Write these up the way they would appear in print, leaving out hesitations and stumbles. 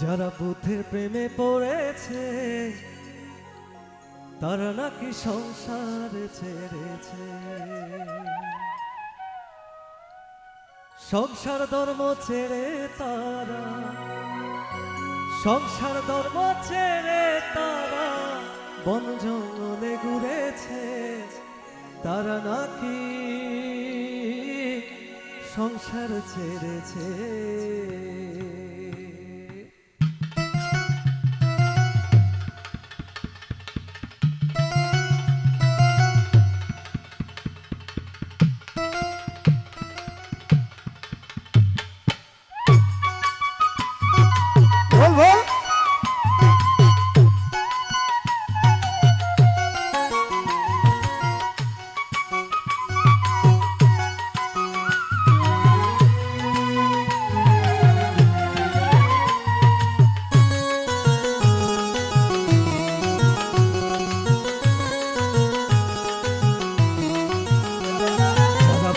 যারা বুদ্ধের প্রেমে পড়েছে তারা নাকি সংসার ছেড়েছে। সংসার ধর্ম ছেড়ে তারা, সংসার ধর্ম ছেড়ে তারা বন জঙ্গলে ঘুরেছে। তারা নাকি সংসার ছেড়েছে। বল বল।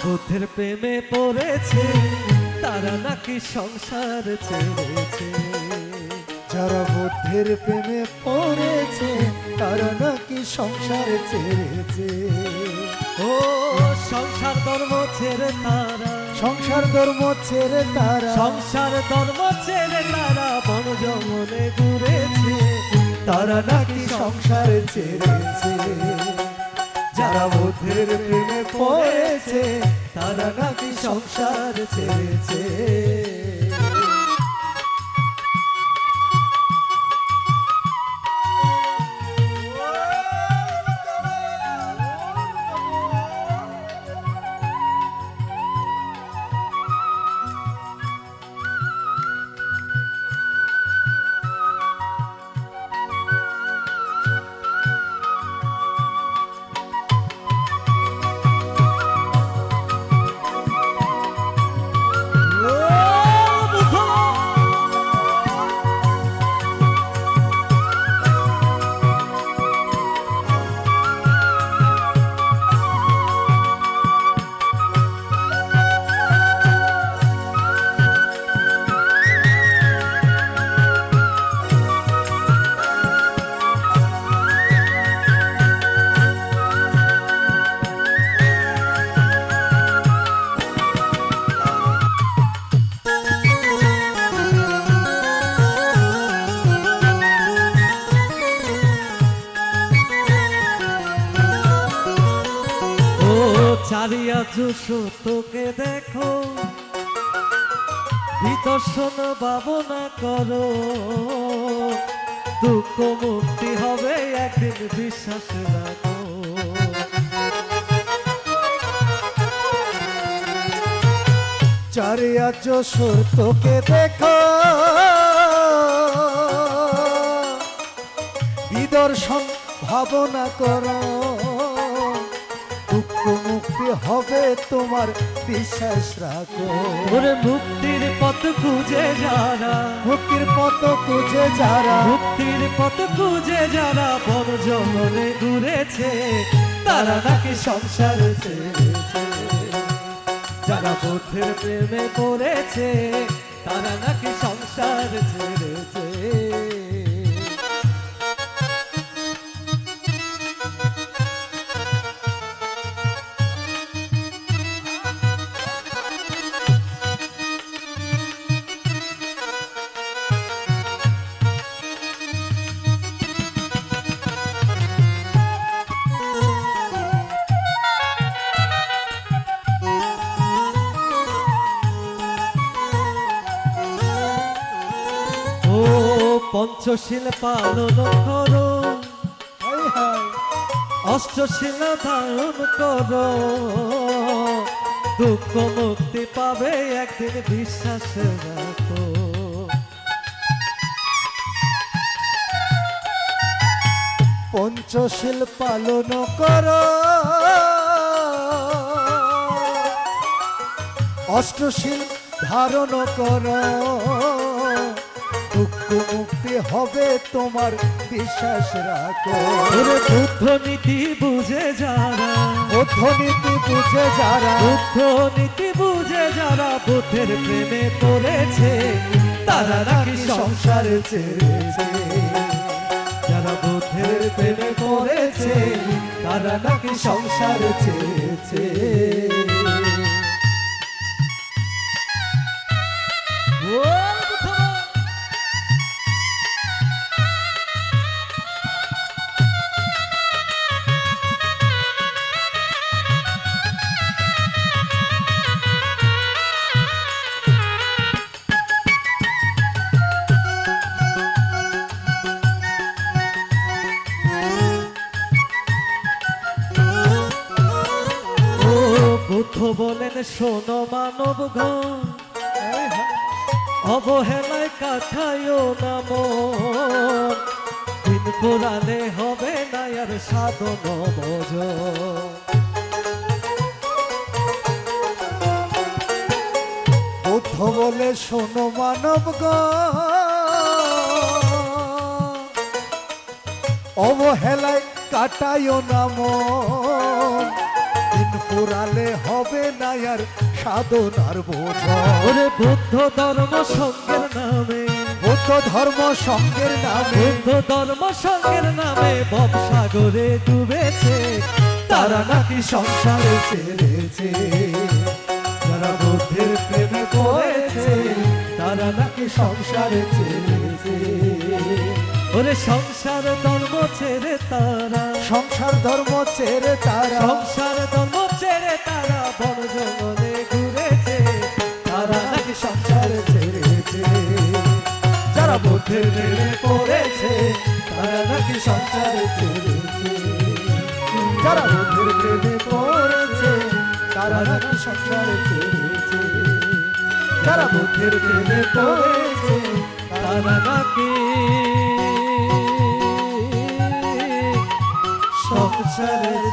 বুদ্ধের প্রেমে পড়েছে তারা নাকি সংসার ছেড়েছে। যারা বুদ্ধের প্রেমে পড়েছে তারা নাকি সংসার ছেড়েছে। ও সংসার ধর্ম ছেড়ে তারা, সংসার ধর্ম ছেড়ে তারা, সংসার ধর্ম ছেড়ে তারা বন জঙ্গলে ঘুরেছে। তারা নাকি সংসার ছেড়েছে। যারা বুদ্ধের প্রেমে পড়েছে তারা নাকি সংসার ছেড়েছে। চারিয়া জুসো তোকে দেখো, বিদর্শন ভাবনা করো, দুঃখ মুক্তি হবে একদিন বিশ্বাস রাখো। চারিয়া যশোর তোকে দেখো, বিদর্শন ভাবনা করো, দুঃখ মুক্তি হবে তোমার বিশ্বাস রাখো। ওরে মুক্তির পথ খুঁজে যারা, মুক্তির পথ খুঁজে যারা, মুক্তির পথ খুঁজে যারা বন জঙ্গলে ঘুরেছে তারা নাকি সংসার ছেড়েছে। যারা বুদ্ধের প্রেমে পড়েছে তারা নাকি সংসার ছেড়েছে। পঞ্চশীল পালন করো, অষ্টশীল ধারণ করো, দুঃখ মুক্তি পাবে একদিন বিশ্বাস রাখো। পঞ্চশীল পালন করো, অষ্টশীল ধারণ করো, দুঃখ মুক্তি হবে তোমার বিশ্বাস রাখো। বুদ্ধ নীতি বুঝে যারা, বুদ্ধ নীতি বুঝে যারা, বুদ্ধ নীতি বুঝে যারা বুদ্ধের প্রেমে পড়েছে তারা নাকি সংসার ছেড়েছে। যারা বুদ্ধের প্রেমে পড়েছে তারা নাকি সংসার ছেড়েছে। বুদ্ধ বলেন শোনো মানব গণ, অবহেলায় কাটায়ও না মন, দিন পুরানে হবে না আর সাধন বোঝ। বুদ্ধ বলে শোনো মানব অবহেলায় কাটায়ও না মন, দিন ফুরালে হবে না আর সাধনার বোঝ। ওরে বুদ্ধ ধর্ম সঙ্গের নামে, বুদ্ধ ধর্ম সঙ্গের নামে, বুদ্ধ ধর্ম সঙ্গের নামে ভবসাগরে ডুবেছে, তারা নাকি সংসারে ছেড়েছে। যারা বুদ্ধের প্রেমে পড়েছে তারা নাকি সংসারে ছেড়েছে। ওরে সংসার ধর্ম ছেড়ে তারা, সংসার ধর্ম ছেড়ে তারা, সংসার ধর্ম ছেড়ে তারা বন জঙ্গলে ঘুরেছে, তারা নাকি সংসারে ছেড়েছে। যারা বুদ্ধের প্রেমে পড়েছে তারা নাকি সংসারে ছেড়েছে। যারা বুদ্ধের প্রেমে পড়েছে তারা নাকি সংসারে ছেড়েছে। যারা বুদ্ধের প্রেমে পড়েছে তারা নাকি সংসারে